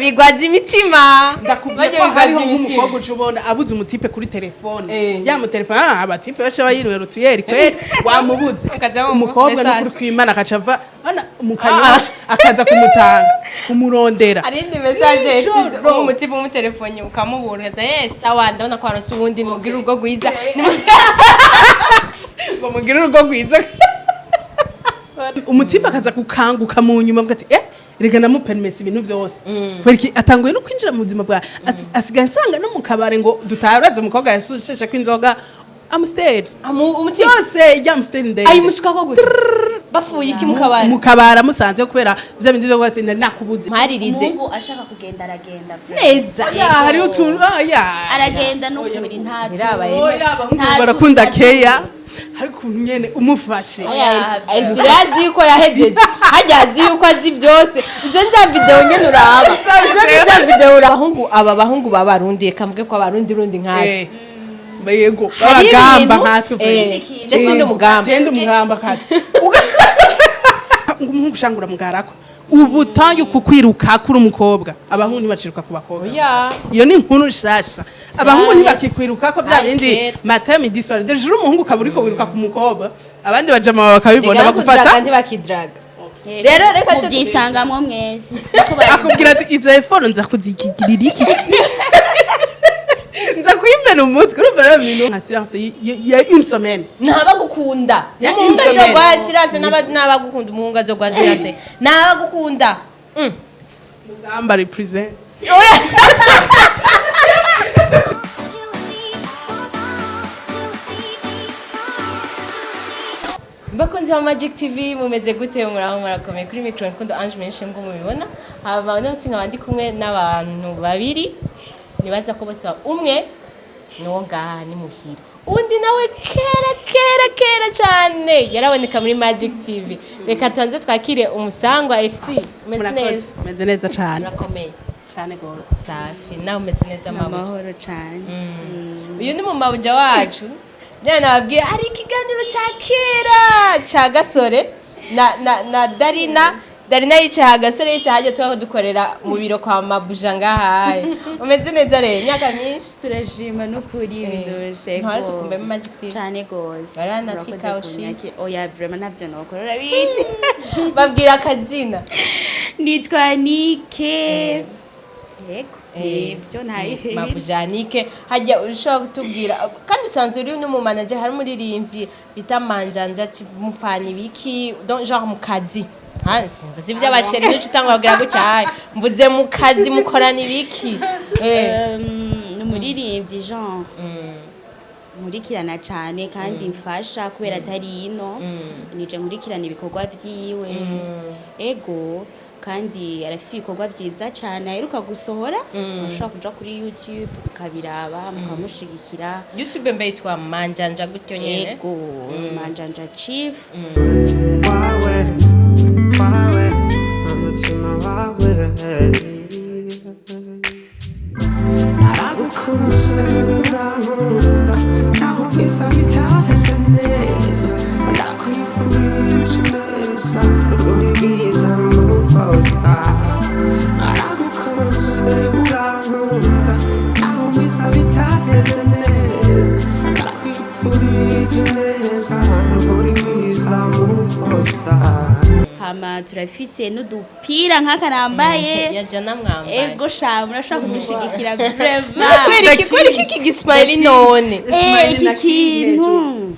bigwaza imitima ndakubwiye ko hariho nk'umukobwa ucubona abuze umutipe kuri telefone yamutelefone abatipe basha bayinwera utuyeri kweri wamubuze umukobwa no kuri kwimana akacava mukanyosha akaza kumutanga kumurondera arindi message yesize umutipe mu telefone ukamuburaza sawa ndabona ko aronse ubundi mugira urugo gwiza ngo mugira urugo gwiza umutipe akaza kukanguka mu nyuma avuga ati rega namupermese ibintu byose kweriki atanguye no kwinjira mu buzima bwa asigaye nsanga no mu kabare ngo dutaraza umukobwa yasheshe ko inzoga amstel umutipe yose ya amstel ndende ayi mushika ko gute bafuye iki mu kabare musanze kubera bya bindi byo gwatsi nakubuze maririze mungu ashaka kugenda aragenda neza hari utuntu aragenda no kubiri ntaje barakunda keya hari kuntu nyene umufashe zirazi yuko yahejeje hajyazi yuko azi byose izo nza video nyene uraba izo nza video urahungu aba bahungu babarundiye kamvuge ko abarundi rundi nkaje yego bagamba nkatwe je sindi umugamba je ndi umugamba kati umuhungu shangura mugarako ubutayo kukwiruka kuri umukobwa abahungu ntibaciruka ku bakobwa iyo ni inkuru nshasha abahungu ntibakikwiruka ko bya bindi matin midi soir de jour umuhungu kaburiko wiruka ku mukobwa abandi bajama bakabibona bagufata ntibakidraga rero reka tubyisangamwe mwese akubwira ati izo effort nza kuzikigirira iki nza kwimena umutwe urumva ibintu nka silence ya une semaine ntabagukunda umuhungu azogwa silence nabagukunda umuhungu azogwa silence nabagukunda mugamba represent bakunzi ba Magic TV mumeze gute muraho murakomeye kuri micro nkundo Ange Menishe ngo mubibona aba n'umusinga bandi kumwe n'abantu babiri nibaza ko bose umwe nuwo ngaha ni muhira undi nawe kera cyane yaraboneka muri Magic TV reka tuanze twakire umusangwa FC meze neza cyane rakomeye cyane gose safi nawe umeze neza amahoro cyane uyu ni mu mabuja wacu nana babwiye ari ikiganiro cya kera cya gasore na Darina yicaye agasore yicaye hajye tuba dukorera mu biro kwa mabuja ngahaye umeze neza rero imyaka myinshi turashima n'ukuri bindoshe ntwara tukumbe mu Magic TV cyane gose barana twikawushi oya vraiment navyo nokorera bizi babwira akazina nitwa Nike yego ibyo ntayihe mabujanike hajya ushobora kutubwira kandi usanzwe uri no mu manager hari umuririmbyi bita Manjanja mufani biki donc genre mu kazi mvuze iby'abasheri n'icyo utangwa kugira ngo cyahaye mvuze mu kazi mukorana ibiki umuririmbyi genre nkurikirana cyane kandi mfasha kubera atari ino nije nkurikirana ibikorwa byiwe ego kandi arafite ibikorwa byiza cyane aheruka gusohora ushobora kuja kuri YouTube ukabiraba mukamushigikira YouTube mbe yitwa Manjanja gutyo nyene ego Manjanja Chief wawe umutima wawe naragukunze urankunda naho bisa bitahise neza ndakwifurije neza uri bwiza mupoza naragukunze urankunda naho bisa bitahise neza ndakwifurije neza uri bwiza mupoza hama turafise n'udupira nk'aka nambaye yajana mwambaye ego sha murashaka kudushigikira vraiment kweri iki gismile none iki kintu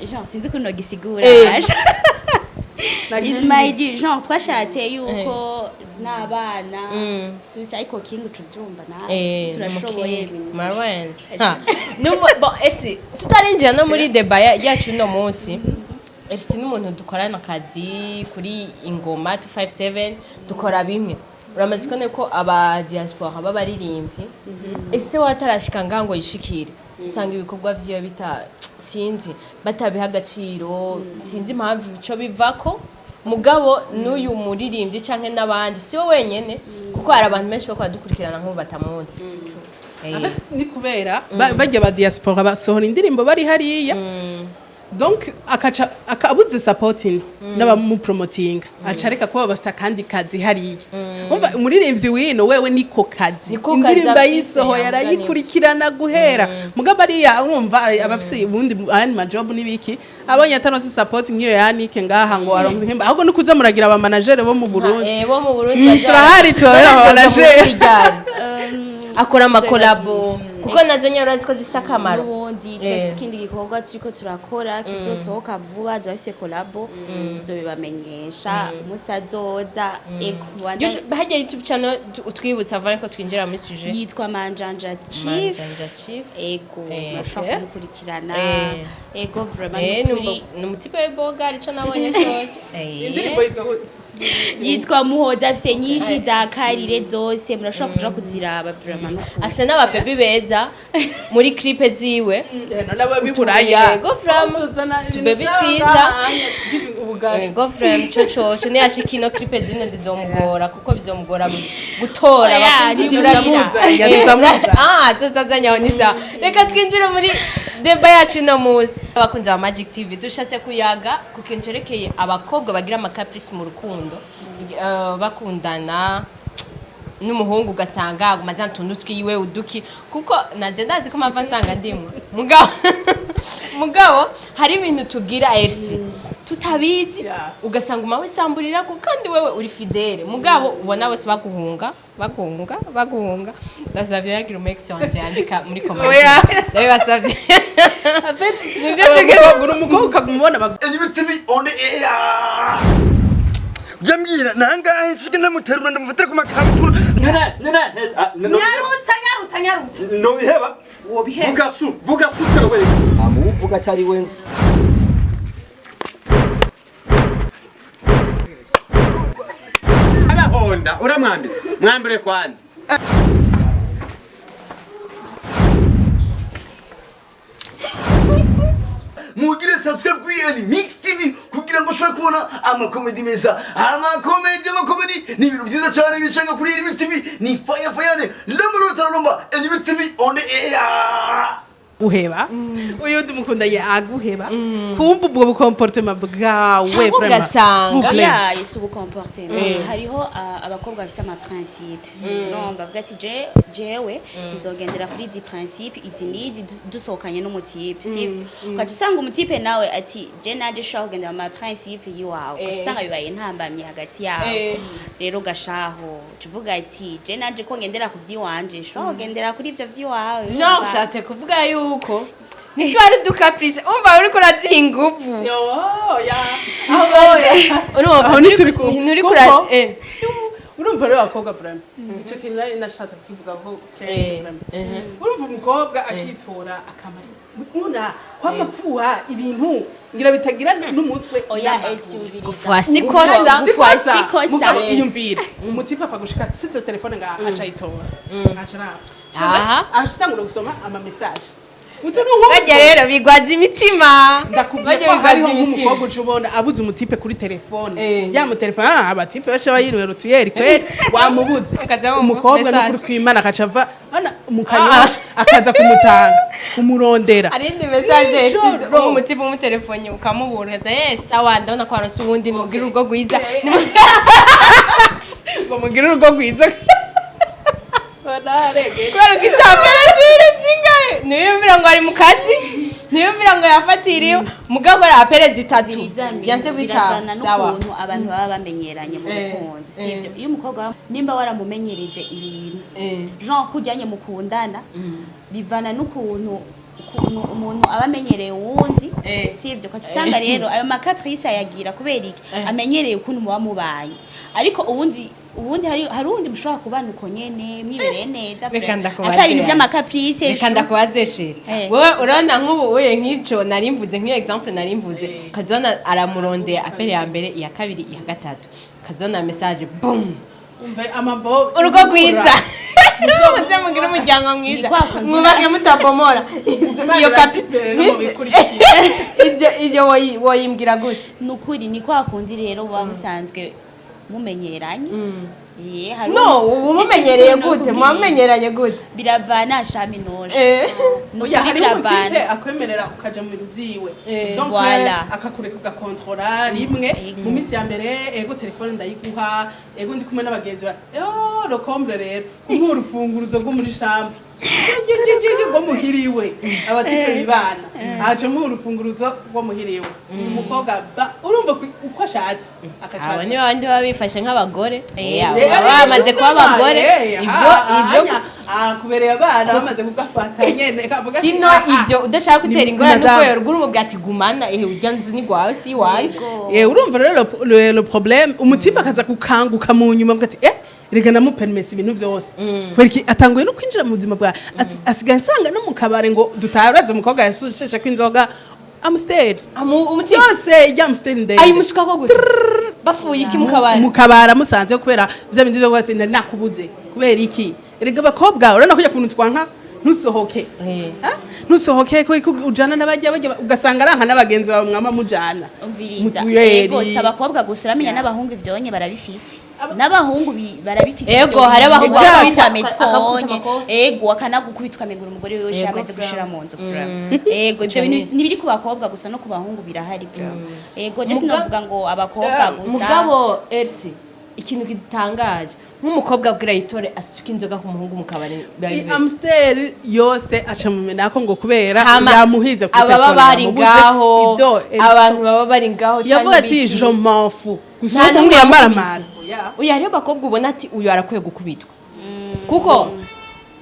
genre sinzi ko nogisigura Ismaili genre twashatse yuko n'abana tuzi ariko kingu tuvyumva na turashoboye Marwens bon esi tutarinjira no muri debate yacu no munsi esi n'umuntu dukorana akazi kuri ingoma 257 dukora bimwe uramaze ko aba diaspora babaririmbyi ese watarashika ngango yishikire usanga ibikorwa vyiwe bita sinzi batabiha agaciro sinzi impamvu ico bivako mugabo n'uyu muririmbyi canke n'abandi si we wenyene kuko hari abantu benshi bakora dukurikirana nk'ubu batamunsi ni kubera bajya ba diaspora basohora indirimbo bari hariya donc akabuze supporting n'abamupromotinga acareka kuba basa kandi kazi hariya umva umuririmbyi wino wewe niko kazi indirimbo yisohoye arayikurikirana guhera mugabo ariya urumva abafise ubundi ayandi majob nibiki abonye atanose supporting iyo yanike ngaha ngo aronke nkemba ahubwo no kuza muragira aba manager bo mu Burundi bo mu Burundi turahari tubera aba manager akora amakolabo kuko nazo nyarazi ko zifise akamaro ubundi twese ikindi gikorwa turiko turakora kizosohoka vuba zafise kolabo tuzobibamenyesha umusazoza ego hajya YouTube channel utwibutsa avant ko twinjira muri sujet yitwa Manjanja Chief ego mashaka kumukurikirana ego vraiment ni umutipe w'boga arico nabonye cyoje indirimbo yitwa Muhoza afise nyinshi za karire zose murashobora kuja kuziraba vraiment afise n'ababebi beza muri clipe ziwe nabo biburaya go from baby twiza go from chocho ne yashikino clipe zimwe zizomugora kuko bizomugora gutora zazanya nisa reka twinjire muri deba yacu no musi abakunzi ba Magic TV dushatse kuyaga kukinjerekeye abakobwa bagira amacaprice mu rukundo bakundana n'umuhungu ugasanga agumaza ntuntu twiwe uduki kuko naje ndazi ko mava nsanga ndimwe mugabo hari ibintu tugira RC tutabizi ugasanga umawe samburira ko kandi wewe uri fidele mugabo ubona bose baguhunga ndasavye yagira umexe wanje yandika muri comment nawe basavye nivyo tugira ngo umukobwa ukagumubona NMTV on the air Jamgira nangahe shike namuterura ndamufatira ku makampuru nyarutsa no biheba vuga su wewe amuvuga cyari wenzi abahonda mwambire kwanza mugire subscribe kuri NMix TV kugira ngo ushobore kubona amakomedi meza amakomedi ni ibintu byiza cyane bicanga kuri NMix TV ni fire lemurota NMix TV on the air uheba uyu ndimukunda aguheba kumva ubwo bukomportement bwawe ugasanga yesu ubukomportement hariho abakobwa bafite ama principe no bavuga ati jewe nzogendera kuri izi principe izi nizi dusohokanye n'umutipe sivyo ukacusanga umutipe nawe ati je naje shaka kugendera ama principe yiwawe ukacusanga bibaye ntambamye hagati yawe rero gashaho tuvuga ati je naje ko ngendera ku vyiwanje shaka kugendera kuri ivyo vyiwawe Jean ushatse kuvuga yuko nitwari ducaprice umva uri kuraziha inguvu aho nturi kura urumva rero abakobwa vraiment icyo kintu nari nashatse kukivuga ko kenshi urumva umukobwa akitora akamara una kwamapfuha ibintu ngira bitagira n'umutwe gufasi kosa mugabo iyumvira umutipe apfa gushika tuze telefone nga aca itora ashitangura gusoma ama message bajya rero bigwaza imitima ndakubwira hariho nk'umukobwa uje ubona abuze umutipe kuri telefone yamutelefone abatipe basha bayinwera utuyeri kweri wamubuze umukobwa no kuri kwimana akacava mukanyosha akaza kumutanga kumurondera arindi message yesize umutipe mu telefone ukamuburaza awa ndabona ko aronse ubundi mubwira urwo gwiza ngo mubwira urwo gwiza kwero kitapera zingaye niyumvira ngo ari mu kazi niyumvira ngo yafatiriwe mugabo ari apere zitatu yanse kwita sawa n'ukuntu abantu baba bamenyeranye mu rukundo sivyo iyo umukobwa nimba waramumenyereje ibintu Jean kujyanye mukundana bivana n'ukuntu umuntu abamenyereye uwundi sivyo kacusanga rero ayo makaprice ayagira kubera iki amenyereye ukuntu muba mubaye ariko ubundi hari undi mushobora kubana uko nyene mwibereye neza atari ibintu by'amakaprice reka ndakubazeshe wowe urabona nk'ubu uye nk'ico narimvuze nk'iyo example narimvuze kazona aramurondeye apere ya mbere iya kabiri iya gatatu kazona message boom umve amabo urugo gwiza muze mugira umuryango mwiza mwubake mutabomora iyo caprice ije woyimbwira gute nukuri ni kwa kundi rero baba musanzwe mumenyeranye no ubu mumenyereye gute mwamenyeranye gute biravana shami noje oya hari umutipe akwemerera ukaja mu bintu vyiwe donc voilà. akakureka ugakontrola rimwe mu minsi ya mbere ego telefone ndayiguha ego ndi kumwe n'abagenzi ba rokombre rero kumuha urufunguruzo rwo muri chambre rwo muhiriwe abatipe bibana aje muha urufunguruzo rwo muhiriwe umukobwa urumva uko ashatse aba ni bandi baba bifashe nk'abagore bamaze kuba abagore ivyo kubereye abana bamaze kugafata nyene sino ivyo udashaka gutera ingorane n'urwego rw'umubwi ati gumana ujya nzu ni gwawe si iwanje urumva rero le problème umutima akaza kukanguka mu nyuma avuga ati rega namupermese ibintu vyose kwereki atanguye no kwinjira mu buzima bwa asigaye nsanga no mu kabare ngo dutabaze umukobwa yasusheshe kw'inzoga Amstel umutima yose ijya Amstel ndende ayimusuka ko gute bafuye iki mu kabara musanze kubera vya bindi byo gwatsi nakubuze kubera iki rega abakobwa urana kujya kuntu twanka ntusohoke ntusohoke ko ujana n'abajya ugasanga aranka n'abagenzi bawe mwama mujana yego sabakobwa gusa uramenya n'abahungu ivyonye barabifise n'abahungu barabifise yego hari abahungu bakubita mitkonye yego akanagukubitwa megura umugore wewe yamaze gushira mu nzu yego ivyo bintu nibiri ku bakobwa gusa no ku bahungu birahari yego je sinovuga ngo abakobwa gusa mugabo Elsie ikintu gitangaje nk'umukobwa abwira yitore asuka inzoga ku muhungu mu kabari Amstel yose aca mu menako ngo kubera yamuhize ku telefone ababa bari ngaho abantu baba bari ngaho yavuga ati je m'en fous gusa umuntu yamaramara uya rero bakobwa ubona ati uyu arakwiye gukubitwa kuko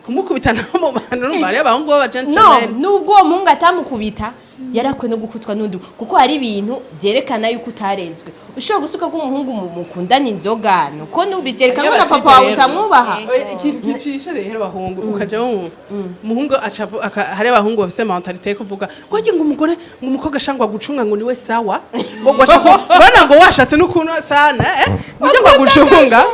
kumukubita no mu bantu n'umubare abahungu b'aba gentlemen nubwo uwo muhungu atamukubita yarakwiye no gukutwa n'undi kuko hari ibintu byerekana yuko utarezwe ushobora gusuka ko umuhungu mukundana inzoga nuko nubitereka ngo na papa wawe utamwubaha ikicisha rero abahungu ukaja umuhungu hari abahungu bafise mentalite yo kuvuga ngo umugore ngo umukobwa ashangwa gucunga ngo niwe sawa ngo bana ngo washatse n'ukuntu sana ujye ngo gucunga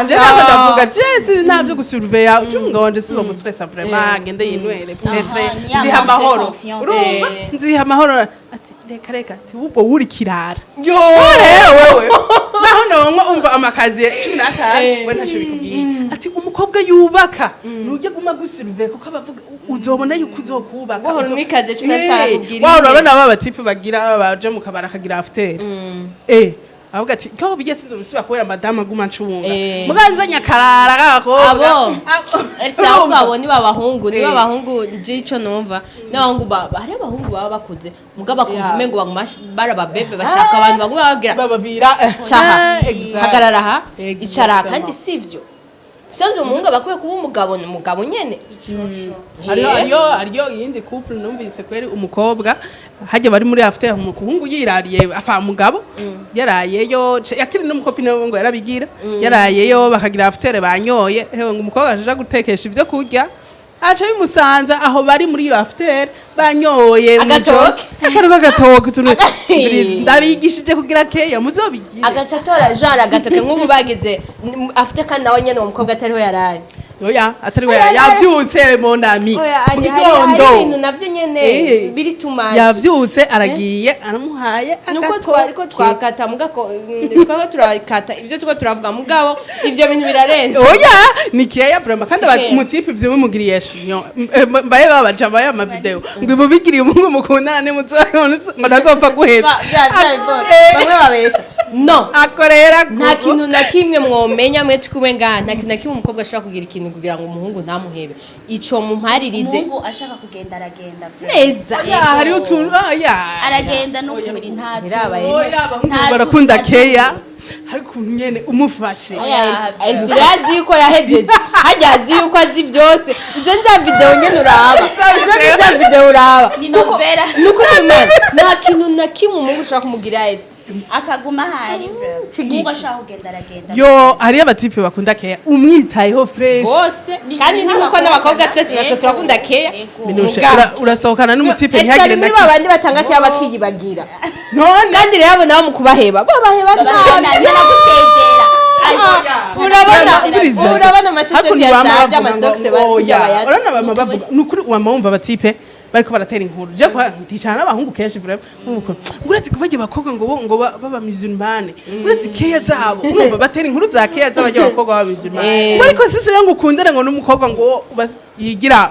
ndavuga jesi ntabyo gusurveya ucunga wanje sizo gustressa vraiment agende yinwere peut-être nziha amahoro urumva nziha amahoro ati reka ati ubwo wuri kirara yo rero wewe naho nonwa umva amakazi 15 we ntacyo bikubwiye ati umukobwa yubaka nujye guma gusurveya kuko abavuga uzobona yuko uzokubaka ngo mwikaze cyudasara kugira wa urabona aba tipe bagira baje mu kabara kagira after avuga ati ko bigeze sinzo bisuba kubera madama aguma ncunga muganzanya karara gakobwa abo Elsie ahubwo abo ni babahungu njico numva n'abahungu hari abahungu baba bakuze mugaba bakumva ngo bagumash barababebe bashaka abantu baguma bababira caha hagarara ha icara kandi sivyo Sazo umuhungu bakwiye kuba umugabo nyene ariyo yindi couple numvise kweri umukobwa haje bari muri after umuhungu yirariye afa mugabo yarayeyo yakiri n'umukopine ngo yarabigira yarayeyo bakagira after banyoye hewe ngo umukobwa aje gutekesha ivyo kurya acha bimusanza aho bari muri after banyoye agatoke tunu ndabigishije kugira keya muzobigira agacatora jara agatoke nk'ubu bagize afite kandi nawe nyene umukobwa atariho yarari oya atariho yavyutse monami mugitondo ibintu navyo nyene biri tumaje yavyutse aragiye aramuhaye nuko twariko twakata mugako twako turakata ivyo tuko turavuga mugabo ivyo bintu birarenze oya nikiya vraiment kandi umutipe ivyo bimugiriye shinyo mbaye babaja baya ama video ngo bubigiriye umuntu mukundana ne muzabona ndazopfa guheba bamwe babesha no akorera nta kintu na kimwe mwomenya mwe tukube ngana nta kintu na kimwe umukobwa ashaka kugira ikintu kugira ngo umuhungu ntamuhebe ico mumparirize umuhungu ashaka kugenda aragenda neza hari utuntu aragenda no kubiri nta barakunda keya hari ukuntu nyene umufashe Elsie yuko yahejeje hajya azi yuko azi byose izo nza video nyene uraba izo nza video uraba nuko imana nta kintu na kimwe umuntu ushaka kumugira Elsie akaguma hari ngo ashaka kugenda aragenda yo hari abatipe bakunda keya umwitayeho fresh bose kandi ni nkuko n'abakobwa twese natwe turakunda keya urasohokana n'umutipe ntihagire muri babandi batanga keya bakiyibagira none kandi rero abo nabo mu kubaheba babaheba nabi gusezera urabona amashesheti yashaje amasokisi barya bayata urabona bavuga nukuri wamumva batipe bariko baratera inkuru je kwa ndicana n'abahungu kenshi vraiment nuko ngurazi kubaje bakobwa ngo baba musulmane ngurazi keya zabo numva batera inkuru za keya z'abaje bakobwa baba musulmane ariko sisi rero ngukundana ngo n'umukobwa ngo yigira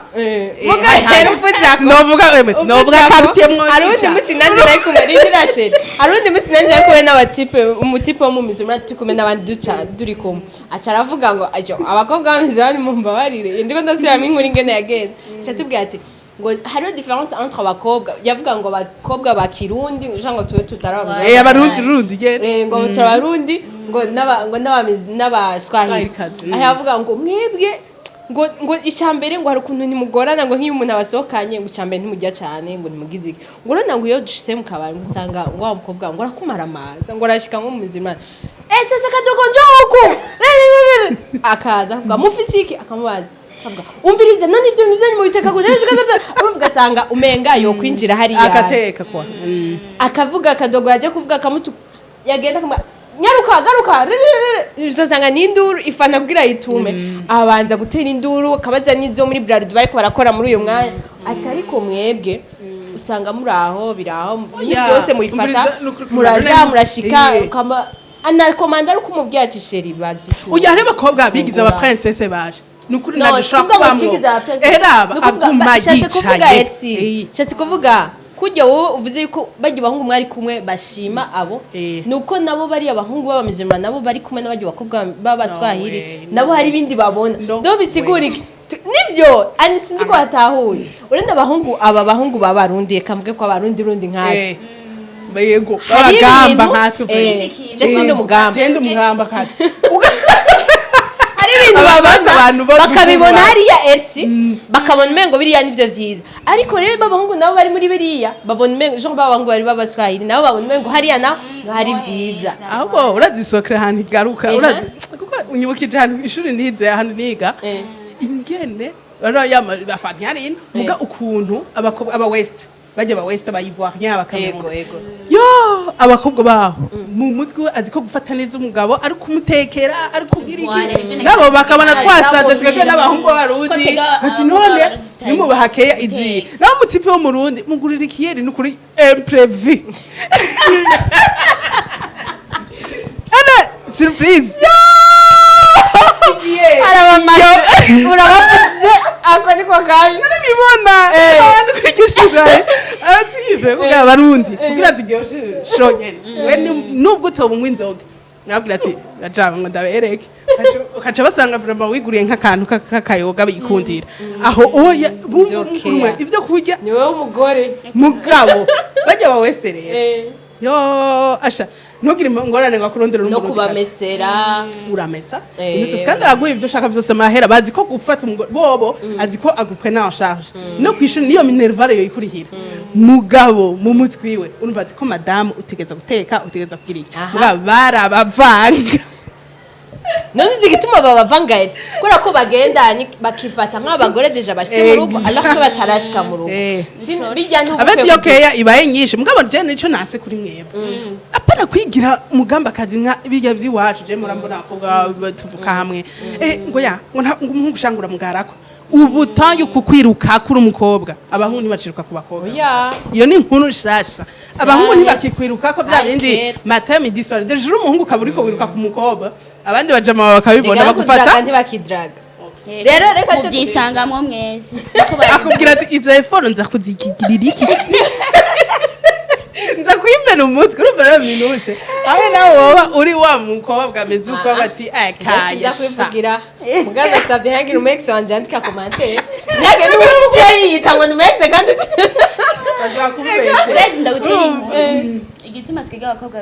muga rero uvuze novuga quartier mwo arundi musi nanje ari kumwe rindirasheri arundi musi nanje ari kumwe n'abatipe umutipe wo mu musulmane turi kumwe n'abandi duri kumwe aca aravuga ngo ajo abakobwa ba musulmane mumbabarire ndiko ndasubiramo inkuru ingene yagenze aca tubwira ati ngo hariho difference entre abakobwa yavuga ngo abakobwa ba kirundi ngo tuwe tutarabaje abarundi ngo turabarundi ngo n'abaswahili ayavuga ngo mwebwe ngo icambere ngo hari ukuntu nimugorana ngo nk'iyo umuntu abasohokanye ngo icambere ntimujya cyane ngo nimugize iki ngo rona ngo iyo dushise mu kabari ngo usanga ngo wa mukobwa ngo arakumara amaza ngo arashika nko mu muzimana sasa kadogo njoku akaza avuga mufisi iki akamubaza avuga umvirize none ivyo nivyo mu biteka kugeza ugasanga umenga yo kwinjira hari agateka kwa akavuga kadogo yaje kuvuga kamutu yagenda nyaruka garuka uzasanga n'induru ifana kugira yitume abanza gutera induru akabaza n'izo muri Bralud bariko barakora muri uyo mwanya atariko mwebwe usanga muri aho biraho byose mubifata muraja murashika kama anakomanda ruko mubwiye ati sheri bazicu uya hari bakobwa bigize aba princesse baje nukuri nadushaka kubamo eraba aguma yicaye cyase kuvuga kujya wowe uvuze yuko bajya abahungu mwari kumwe bashima abo nuko nabo bari abahungu b'abamizima nabo bari kumwe n'abajya bakobwa b'abaswahili nabo hari ibindi babona do bisigurike nivyo ani sinzi ko hatahuye urenda abahungu aba bahungu babarundi kamvuge ko abarundi rundi nkatwe yego bagamba nkatwe je sindi umugamba kati hari ibintu babaza abantu bakabibona hariya Elsi bakabona umengo biriya nivyo vyiza ariko rero babahungu nabo bari muri biriya babona umengo jo babahungu bari babaswahili nabo babona umengo hariya na hari vyiza ahubwo urazisokera ahantu igaruka urazi kuko unyibukije ahantu ishuri nize ahantu niga ingene bafanta yarino muga ukuntu abakobwa aba west bajya ba west bayivoirien bakamenya yego yo abakobwa baho mu mutwe aziko gufata neza umugabo ari kumutekera ari kugira iki nabo bakabona twasaze twebwe n'abahungu b'abarundi ati none nimubahakeya izi naho mutipe wo mu Rundi mugurira ikiyeri n'ukuri imprévu ana surprise urabavuze ako niko kabi nibona abantu kwigishiza ative kugira abarundi kugira zigyoshe shonyene we nubwo tobunywa inzoga nabwira ati rajanga ngo ndabereke ukaca basanga vraiment wiguriye nk'akantu kakayoga bikundira aho oya bumva ivyo kurya ni wewe umugore mugabo bajya ba westerere yo asha ntugire ingorane ngo akurondera no kubamesera uramesa nitse skandara guye ivyo shaka vyose mahera bazi ko gufata umugore bobo azi ko agupwe na charge no kwishura niyo minervale yo ikurihira mugabo mu mutwi we urumva ati ko madame utegeza guteka utegeza kugira iki muga barabavanga none zigituma babavanga ese kora ko bagendanye bakifata nk'abagore deja bashye mu rugo alors ko batarashika mu rugo bijya ntuko abati yokeya ibaye nyinshi mugabo je nico nase kuri mwebwe apana kwigira umugamba kazi nka bijya vyiwacu je murambona akobwa tuvuka hamwe ngo ya ngo umuhungu shangura mugarako ubutayu kukwiruka kuri umukobwa abahungu ntibaciruka ku bakobwa iyo ni inkuru nshasha abahungu ntibakikwiruka ko bya bindi matin midi soir de jour umuhungu kaburiko wiruka ku mukobwa abandi bajama bakabibona bagufata ntibakidraga rero reka tubyisangamwo mwese akubwira ati izo effort nza kuzigirira iki nza kwimena umutwe urumva rero minushe aho nawe woba uri wa mukobwa ameze uko bati akaya nza kwivugira mugaza savye hagira umex wanje andika commentaire ntage n'umujyi yitangwa n'umex kandi uretse ndagutera igituma twiga abakobwa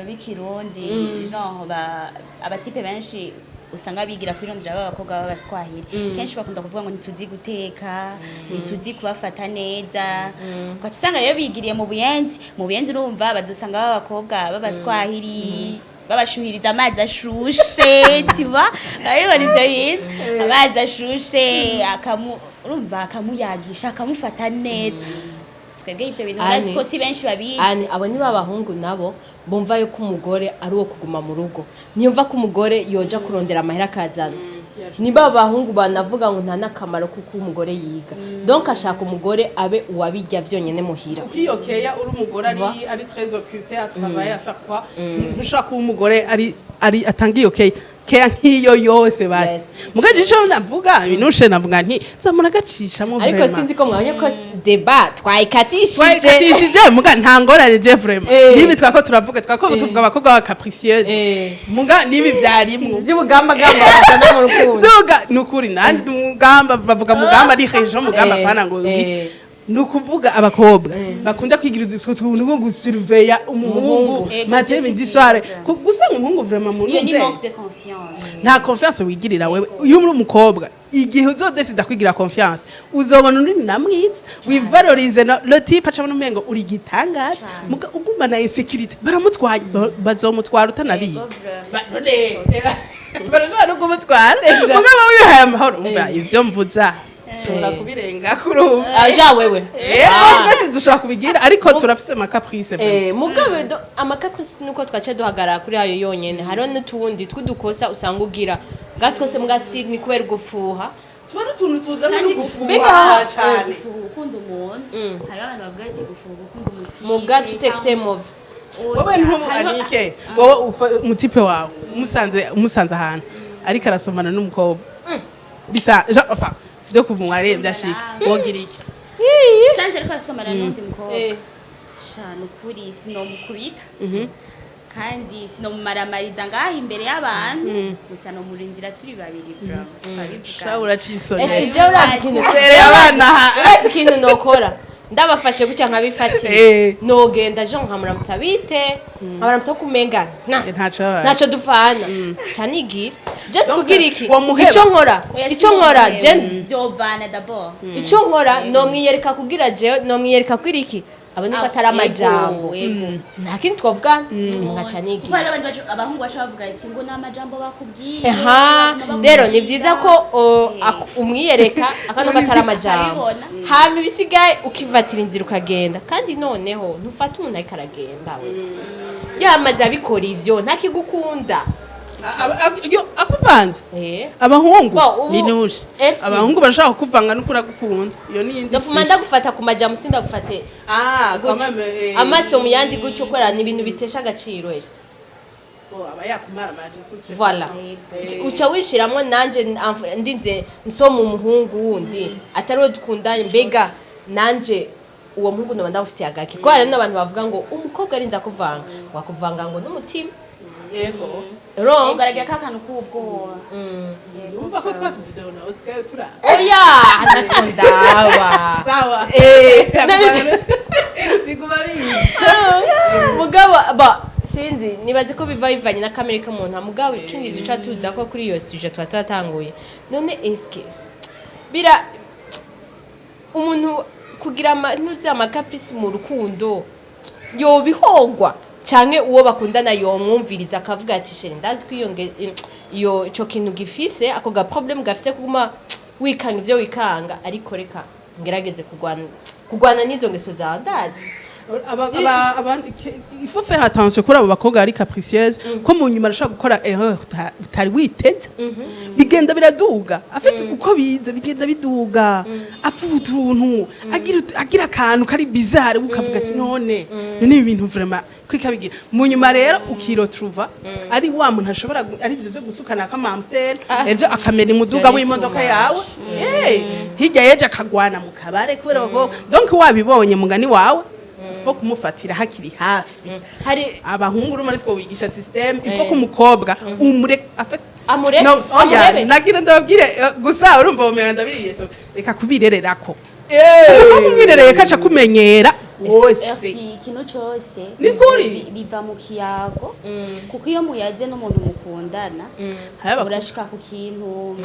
b'ikirundi genre abatipe benshi usanga bigira kwirondera abakobwa b'abaswahili kenshi bakunda kuvuga ngo ntituzi guteka ntituzi kubafata neza ukaca usanga rero bigiriye mu buyenzi urumva bazosanga b'abakobwa b'abaswahili babashuhiriza amazi ashushe tiba arabibona ivyo bintu amazi ashushe urumva akamuyagisha akamufata neza twebwe ivyo bintu bazi ko si benshi babizi abo ni b'abahungu nabo bumva yuko umugore ari uwo kuguma mu rugo niyumva ko umugore yoja kurondera amahera akazana niba abahungu banavuga ngo nta n'akamaro kuko umugore yiga donc ashaka umugore abe uwabijya vyonyene muhira ukiyokeya uri umugore ari très occupé à travailler à faire quoi ntushaka kuba umugore ari atangiye okay keya nk'iyo yose basi mugaje ico ndavuga ibinushe navuga nti zamura gacishamo vraiment ariko sinzi ko mwabonye ko debat twayikatishije muga nta ngorane je vraiment nibi twako turavuga tuvuga abakobwa ba capricieuse muga nibi byarimwe by'ubugamba bazana mu rukundo nukuri nandi mugamba bavuga mugamba ari region mugamba pana ngo nukuvuga abakobwa bakunda kwigira utuntu nko gusurveya umuhungu matin midi soir gusa umuhungu vraiment mu ni manque de confiance nta confiance wigirira wewe iyo muri umukobwa igihe uzodesida kwigira confiance uzobona uri namwiza wivalorize le type acha n'umengo uri gitangaje ugumba na insecurity baramutwaye bazomutwara utanabiye barajana no kumutwara mugabo wihaye amahoro umva ivyo mvuza tunda kubirenga kuri aja wewe twese dushaka kubigira ariko turafise amacaprice mugabe amacaprice nuko twace duhagarara kuri ayo yonyene hariho n'utundi twudukosa usanga ugira gatwose mbwa style ni kubera gufuha tubara tuntu tuzana no gufuha cyane gukunda umuntu hari abantu bavuga ati gufuha gukunda umutima muga tutekse move wowe ntumuanike wowe umutipe wawe umusanze ahantu ariko arasomana n'umukobwa bisa enfin vyo kumware byashika wogira iki sanze ariko arasomana n'undi mukobwa shana ukuri sinomukubita kandi sinomumaramariza ngaha imbere y'abantu gusa no murindira turi babiri bro uracisone je urazi kintu urazi kintu nokora ndabafashe gutya nkabifatira nogenda je nkamuramutsa bite nkamuramutsa kumenga ntaco dufana canigira just kugira iki ico nkora je byovana d'abord ico nkora no mwiyereka kugira je no mwiyereka kugira iki abone ko atari amajambo nta kintu twavuga nkaca nigira kuko abandi abahungu baca bavuga ati ngo n'amajambo bakubwiye rero ni vyiza ko umwiyereka akano ko atari amajambo hama ibisigaye ukivatira inzira ukagenda kandi noneho ntufata umuntu ariko aragenda yamaze abikora ivyo ntakigukunda akuvanze abahungu binushe abahungu barashaka kuvanga no kuragukunda iyo ni indi ndafuma ndagufata ku majambo sindagufate amaso mu yandi gutyo ukora ni ibintu bitesha agaciro ese aba yakumara maje voilà uca wishiramwo nanje ndinze nsoma umuhungu wundi atari we dukundanye mbega nanje uwo muhungu no ndamufitiye agaki ko hari n'abantu bavuga ngo umukobwa arinza kuvanga wakuvanga ngo n'umutima yego ro ugaragara kakanu kubwo umva ko twatuvideo na Oscar tura oya natondaba sawa biguma bizi mugabo ba sinzi nibaze ko biva bivanye na kamere k'umuntu mugabo ikindi duca tuza ko kuri iyo sujet twatanguye none eske bira umuntu kugira ntuzi amacaprice mu rukundo yobihogwa canke uwo bakundana yomwumviriza akavuga ati sheri ndazi ko iyo ico kintu gifise ako ga problem gafise kuguma wikanga ivyo wikanga ariko reka ngerageze kugwana n'izo ngeso zawe ndazi il faut faire attention kuri abo bakobwa ari capricieuse ko mu nyuma arashaka gukora erreur utari witeze bigenda biraduga afite uko bize bigenda biduga afuta utuntu agira akantu kari bizarre ukavuga ati none ni ibintu vraiment kwikabigira mu nyuma rero ukirotruva ari wa muntu ashobora ari byo gusukana kama Amstel ejo akamera imuduga w'imodoka yawe hirya yeje akagwana mu kabare kubera ko donc wabibonye mugani wawe ifo kumufatira hakiri hafi hari abahungu urumari two wigisha system ifo kumukobwa amure nagira ndabwire gusa urumva umenga ndabiriye so reka kubirererako kumwirereye kaca kumenyera wose ikintu cyose biva mu kiyago kuko iyo muyaze n'umuntu mukundana urashika ku kintu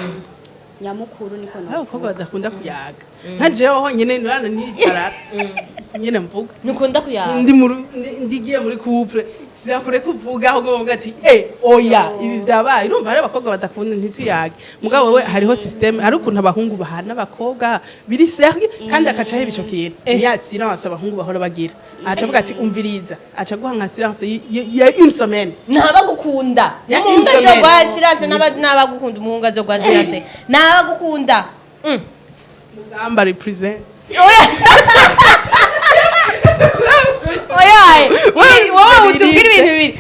nyamukuru niko no abakobwa badakunda kuyaga nka jewe honyine nirana nirikarara nyene mvuga nukunda kuyaga ndigiye muri couple Siakure kuvuga aho ngombwa ati oya ibi vyabaye urumva ari abakobwa badakunda ntituyage mugabo we hariho system hari ukuntu abahungu bahana abakobwa biri sérieux kandi akaca he bico kintu ya silence abahungu bahora bagira aca avuga ati umviriza aca guha nka silence ya une semaine ntabagukunda Ya umuhungu insomene. azogwa silence n'abagukunda umuhungu azogwa silence ntabagukunda mugamba represent oya wowe utubwira ibintu bibiri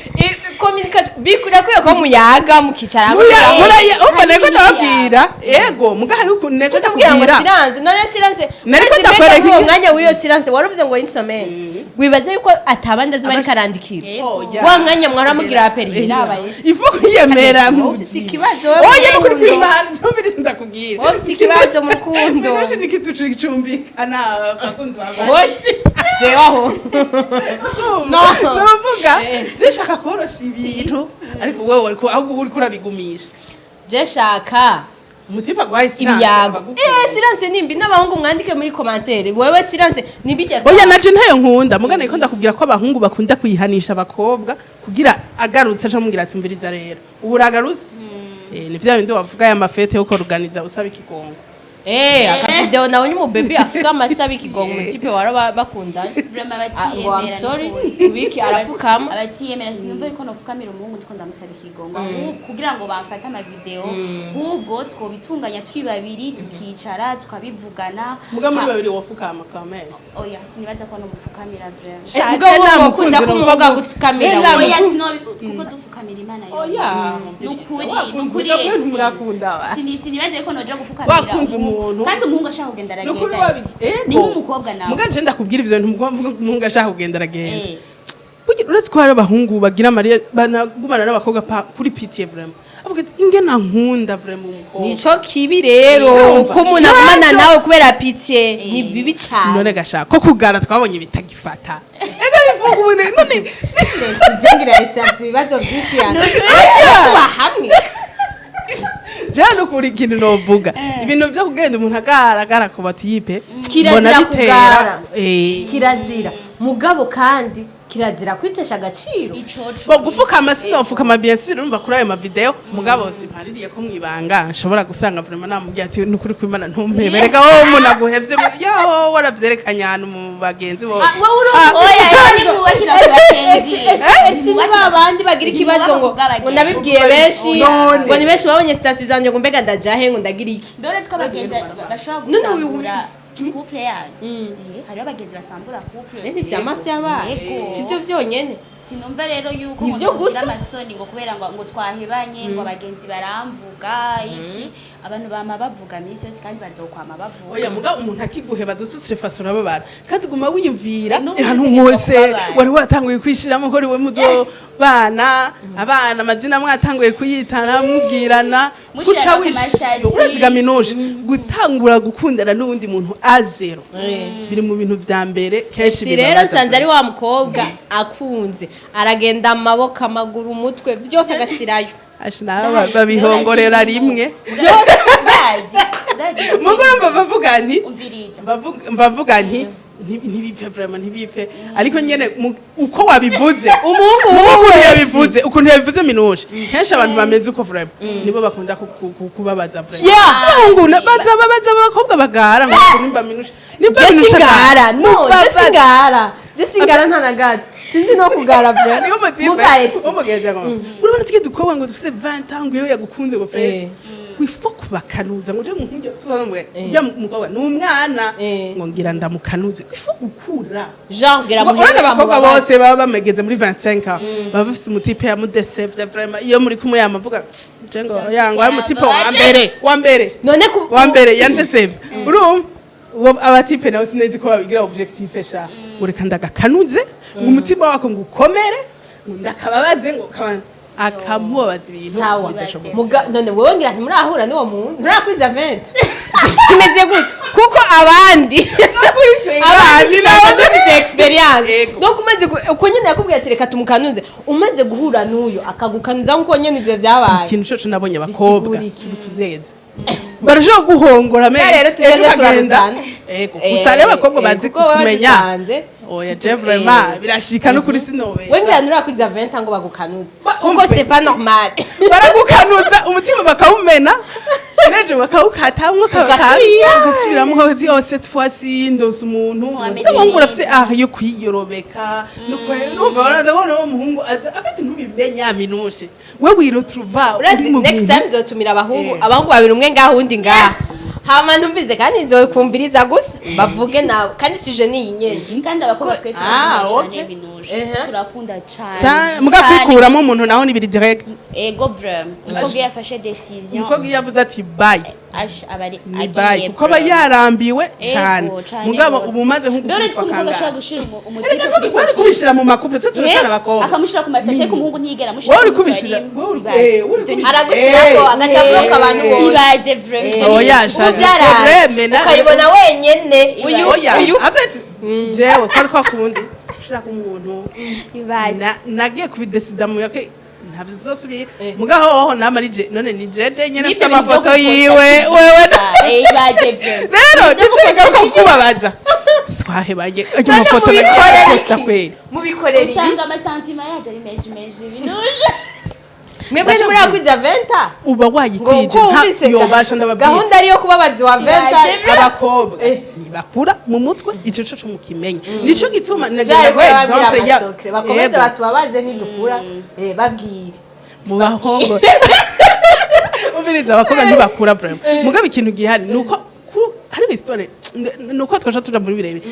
communication bikurakwiye ko muyaga mukicara umva nego ndababwira ego muga hari ukuntu nego tutubwira ngo ndakubwira silence none silence Nariko uretse ndakwereka mbega uwo iki- mwanya w'iyo silence waravuze ngo insomene wibaze yuko atabandi azuba ariko arandikira Oya. wa mwanya mwaramubwira aperi irabaye ifu kwiyemera mu ofisi ikibazo oya nukuri kwimana cyumviriza ndakubwira ofisi ikibazo mu rukundo Nikoshi nikitucu gicumbikana abakunzi bawe Oya, jewaho navuga zishaka korosha ibintu ariko wewe ariko ahubwo uri kurabigumisha je shaka umutipa gwaye ibiyago silence nimbi n'abahungu mwandike muri commentaire wewe silence nibijya oya naje ntayo nkunda mugana iko ndakubwira ko abahungu bakunda kuyihanisha abakobwa kugira agarutse aje mubwira ati umviriza rero ubu uragarutse ni vya bindi wavuga ya mafete yo koruganiza usaba ikigongo akavideo nawe ni mubebi afuka amasabi ikigongo umutipe wara bakundanye Vraiment ngo I'm sorry ubiki arafukama abatiyemera sinumva yuko nofukamira umuhungu ndiko ndamusaba ikigongo ahubwo kugira ngo bamfate amavideo ahubwo twobitunganya turi babiri tukicara tukabivugana muga muri babiri wofukama kamera oya sinibaza ko nomufukamira vraiment ubwo ukunda ko umuhungu agufukamira oya sinobi kuko dufukamira imana yo oya nukuri murakunda sinibaza yuko noja gufukamira wakunze umuntu kandi umuhungu ashaka kugenda nukuri aragenda wabi ni nk'umukobwa nawe muga je ndakubwira ivyo umuhungu ashaka kugenda aragenda uretse ko hari abahungu bagira amarira banagumana n'abakobwa kuri pitiye vraiment avuga ati ingena nkunda vraiment umukobwa nico kibi rero ko umuntu agumana nawe kubera pitiye ni bibi cyane none gashaka ko kugara twabonye bitagifata ega bivuga umuntu none jengira yasabye ibibazo byinshi yana tuba hamwe jano kuri kintu novuga ibintu byo kugenda umuntu agaragara ku batiyipe kirazira kugara kirazira mugabo kandi kirazira kwitesha agaciro bo gufukama sinofukama bien sûr urumva kuri ayo mavideo mugabo simpaririye ko mwibanga nshobora gusanga vraiment namubwiye ati nukuri kwimana ntumpeberega wowe umuntu aguhevye yo waravyerekanye ahantu mu bagenzi bo esi ni babandi bagira ikibazo ngo nabibwiye benshi ngo ni benshi babonye statut zanje ngo mbega ndajahe ngo ndagira iki dore twabagenzi bashobora gusambura couple yanyu hariho abagenzi basambura couple ntivyama vyabaye sivyo vyonyene sinumva rero yuko Nivyo gusa? amasoni ngo kubera ngo twahebanye ngo abagenzi baramvuga iki abantu bama bavuga misi yose kandi bazokwama bavuga oya muga umuntu akiguheba dusutse faso urababara kandi guma wiyumvira N'ubu ahantu utegeka hose kubabara. wari watanguye kwishiramo ko riwe muzo bana abana amazina mwatanguye kuyitana mubwirana Mushirana ku wishira mashati. uraziga minuje gutangura gukundana n'undi muntu azero biri mu bintu vya mbere kenshi si rero nsanze ari wa mukobwa akunze aragenda amaboko amaguru umutwe vyose agashirayo ashina babihongorera rimwe byose urazi mugomba bavuga nti umviriza mbavuga nti ntibipfe vraiment ntibipfe ariko nyene uko wabivuze umuhungu yabivuze ukuntu yabivuze minuje kenshi abantu bameze uko vraiment nibo bakunda kubabaza vraiment abahungu baza abakobwa bagara ngo nimba minuje nibwo minuje Jessingara no Jessingara Jessingara ntanagata sinzi no kugara bwa niho mugahesi umugeze ngo urabona tike dukobwa ngo dufite 20 ans ngo iyo yagukunze ngo fresh wifo kubakanuza ngo je muhunge twamwe ujya mukobwa n'umwana ngo ngira ndamukanuze wifo gukura genre gira muhera abakobwa bose baba bamegeze muri 25 ans baba bafite umutipe ya mudesevye vraiment iyo muri kumwe yamavuga je ngo yango ari umutipe wa mbere none wa mbere yandesevye urumva abatipe nawe sinezi ko babigira objectif sha ureka ndagakanuze ngo umutima wako ngo ukomere ndakababaze ngo akamubaza ibintu bidashoboka none wowe ngira nti murahura n'uwo muntu murakwiza 20 imeze gute kuko abandi nabo dufise experience donc umaze uko nyene yakubwiye ati reka tumukanuze umaze guhura n'uyo akagukanuza nkuko nyene ivyo vyabaye ikintu cyo nabonye abakobwa tuzeze barashobora guhongora rero tugeze turagenda gusa rero abakobwa bazi kumenya oya je vraiment birashika no kuri sinobesha wengira nurakwiza 20 ngo bagukanuze kuko umve. c'est pas normal baragukanuza umutima bakawumena neje bakawukatamwo ugasubiramo ukazi yose twasi ndose umuntu sabongo urafise yo kwiyorobeka nuko numva baraza kubona uwo muhungu afite ntubimenya minushe we wirotruva urazi next time zotumira abahungu babiri umwe ngaho undi ngaho hama ndumvize kandi nzokumviriza gusa bavuge nawe kandi sije ni nyene kandi abakobwa twe okay. cyane binuje turakunda cyane sa muga kwikuramo umuntu naho ni biri direct ego vraiment umukobwa yafashe decision umukobwa yavuze ati bye abari ni bye kuko aba yarambiwe cyane mugabo ubu maze ndore nk'uko umukobwa ashaka gushira umutipe kuri bari kubishira mu makupure twe turashara abakobwa akamushira ku masitasiyo ko umuhungu ntiyigera amushira wowe uri kubishira aragushirako agacabroka abantu bose ibaze vraiment oya shaje probleme ukayibona wenyene uyu afite jewe kwari kwa kundi ushaka umuntu ibaze nagiye kubidesida mu yake ntabyo zosubira mugaho hoho namarije none ni jeje nyene afite amafoto yiwe wewe ibaze rero ndetse kubabaza swahebanye ajya amafoto nagiye kweli mubikorera usanga amasantima yaje ari meje binuje mwebwe ni muri akwiza 20 uba wayikwije yobasha ndababwira gahunda ariyo kubabazi wa 20 abakobwa nibakura mu mutwe ico co mu kimenye nico gituma nagenda kwa example ya bakomeza batubabaze ntidukura babwire mu bahongo ubiriza abakobwa ntibakura vraiment mugabe ikintu gihari nuko hari histoire nuko twasha tuja muri birebe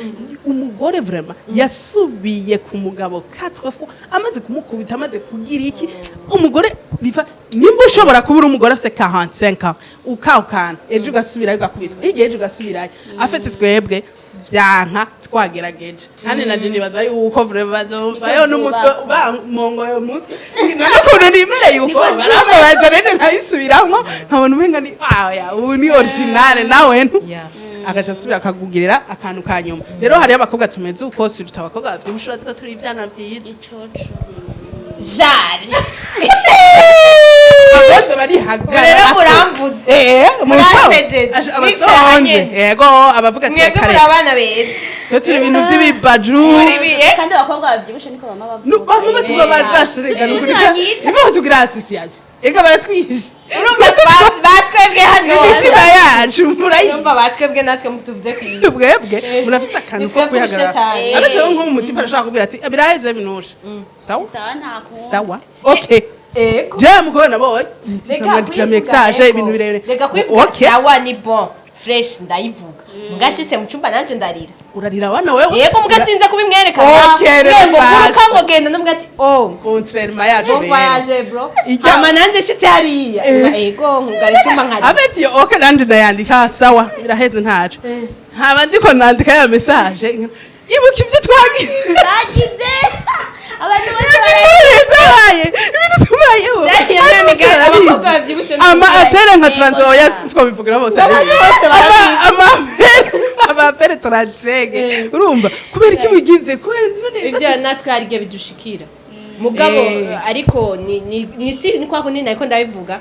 umugore vraiment yasubiye ku mugabo katwafu amaze kumukubita amaze kugira iki umugore biva nimba ushobora kubura umugore afite 45 ans ukawukana ejo ugasubira ugakubitwa igihe ejo ugasubira afite twebwe vyanka twagerageje kandi naje nibaza yuko vraiment bazomvayo n'umutwe bamongoye umutwe nakuntu nimereye uko baramubaza rero nkayisubiramwo nkabona umenga ni ubu ni original nawe agaca asubira akagugirira akantu ka nyuma rero hari abakobwa tumeze uko siruta abakobwa bafite ubushobozi ko turi ivyana vyiza icoco jari abose bari hagara rero muramvuze murapejeje abasonze yego abavuga ati mwebwe muri abana beza twe turi ibintu vy'ibibaju kandi abakobwa bavyibushe niko bama bavuga bamwe tubabaza shirega nukuri nibo tugira association ega baratwishe urumva batwebwe hano imitima yacu urumva batwebwe natwe mutuvuze kwiye bwebwe murafise akantu ko kwihagarara ariko nko mu mutima arashaka kubwira ati biraheze binusha sawa sawa ntakundi sawa okay ego je mukobona nabonye reka message ibintu birebire reka kwivuga sawa ni bon fresh ndayivuga mugashitse mu cyumba nanje ndarira urarira wana wewe yego mugasinze kubimwerekana yego kuruka ngo genda ndumva ati contrairement yacu bon voyage bro hama nanje shitse hariya yego nkugara icyumba nkari abeti okay nanje ndayandika sawa biraheze ntacu haba ndiko nandika ya message ibuka ivyo twagize abantu bose ama atere nka transoya twabivugira bose ama pere turansege urumva kubera iki biginze none ivyo natwe hari igihe bidushikira mugabo ariko ni still ni kwa kundi nariko ndabivuga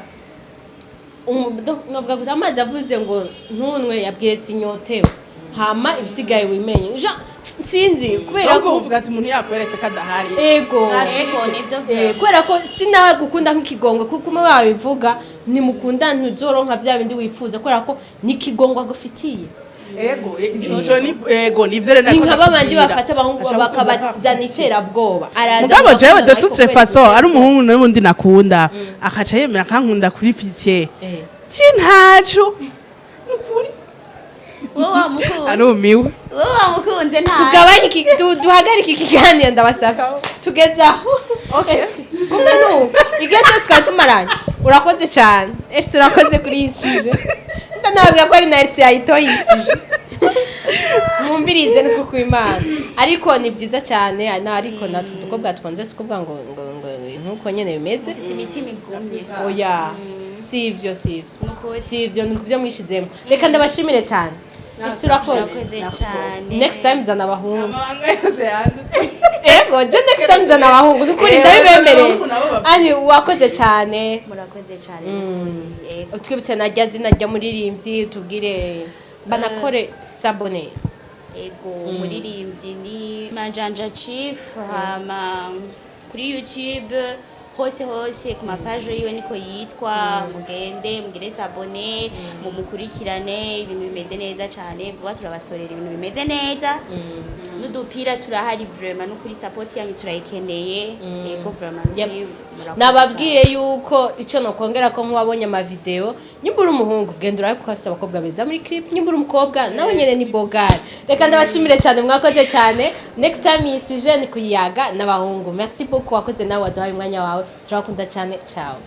novuga gusa amazi avuze ngo ntunwe yabwiye sinyotewe hama ibisigaye wimenye sinzi kubera ko uvuga ati umuntu yakweretse kadahari ego nivyo kubera ko sinawe gukunda nk'ikigongwe kuko uma babivuga nimukunda ntuzoronka vya bindi wifuza kubera ko nikigongwa gufitiye ego nivyo rero ni nk'aba bandi bafata abahungu bakabazana iterabwoba mugabo jewe de toute façon ari umuhungu n'ubundi nakunda akaca yemera akankunda kuri pitié cintacu nukuri anumiwe wamukunze nta tugabanye duhagarike ikiganiro ndabasavye tugezaho kumwe nuko igihe cyose twatumaranye urakoze cyane ese urakoze kuri iyi suje ndanabwira ko ari na Elsie yayitoye iyi suje mwumvirize nuko kw'Imana ariko ni vyiza cyane ariko natwe dukobwa twonze sikuvuga ngo nkuko nyene bimeze imitima igumye oya sivyo nivyo mwishizemo reka ndabashimire cyane ese urakoze next time zana abahungu ego je next time zana abahungu dukuri ndabibemereye ani wakoze cyane murakoze cyane utwibutse najya zina rya muririmbyi tubwire banakore sabone ego umuririmbyi ni Manjanja Chief hama kuri YouTube hose ku mapaje yiwe niko yitwa mugende mugire sabone mumukurikirane ibintu bimeze neza cyane vuba turabasorera ibintu bimeze neza n'udupira turahari vraiment no kuri support yanyu turayikeneye ego vraiment nababwiye yuko ico nokongera ko nk'wabonye ama video nyimbura umuhungu genda urabe ko afite abakobwa beza muri clip nyimbura umukobwa nawe nyene ni bogari reka ndabashimire cyane mwakoze cyane next time iyi sujet ni kuyaga n'abahungu merci beaucoup wakoze nawe waduhaye umwanya wawe turakunda cyane ciao